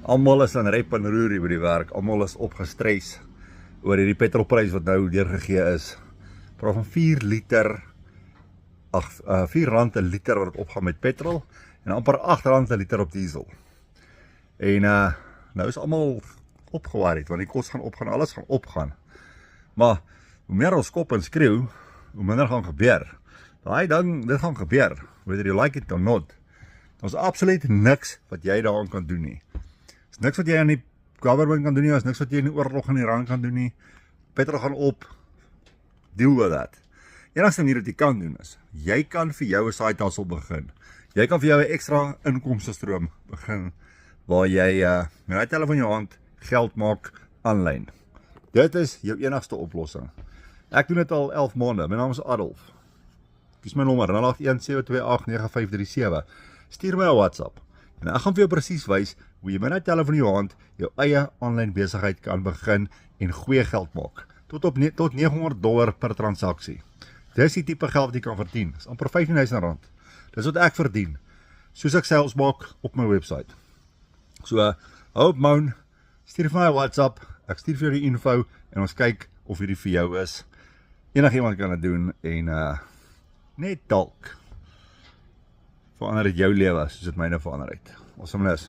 Almal is aan rep en roer hier by die werk. Almal is opgestres oor hierdie petrolprys wat nou deurgegee is. Praat van 4 rand 'n liter wat opgaan met petrol en amper 8 rand 'n liter op diesel. En nou is almal opgeworried want die kos gaan opgaan, alles gaan opgaan. Maar hoe meer ons skop en skreeu, hoe minder gaan gebeur. Daai ding, dit gaan gebeur, whether you like it or not. Daar's absoluut niks wat jy daaraan kan doen nie. Is niks wat jy aan die government kan doen nie, is niks wat jy in die oorlog in Iran kan doen nie. Petrol gaan op, deal with that. Enigste manier wat jy kan doen is, jy kan vir jou 'n side hustle begin. Jy kan vir jou 'n ekstra inkomstestroom begin, waar jy met die telefoon in jou hand geld maak aanlyn. Dit is jou enigste oplossing. Ek doen dit al 11 maande, my naam is Adolf. Kies my nommer, 0817289537. Stuur my 'n WhatsApp. En ek gaan vir jou presies wys hoe jy met die telefoon in jou hand jou eie aanlyn besigheid kan begin en goeie geld maak. Tot $900 per transaksie. Dis die tipe geld wat jy kan verdien. Dis amper R15,000. Dis wat ek verdien, soos ek sales maak op my website. So, hou op moun, stuur vir my 'n WhatsApp, ek stuur vir jou die info en ons kyk of hierdie vir jou is. Enigiemand kan dit doen en net dalk verander dit jou lewe soos dit myne verander het. Awesomeness.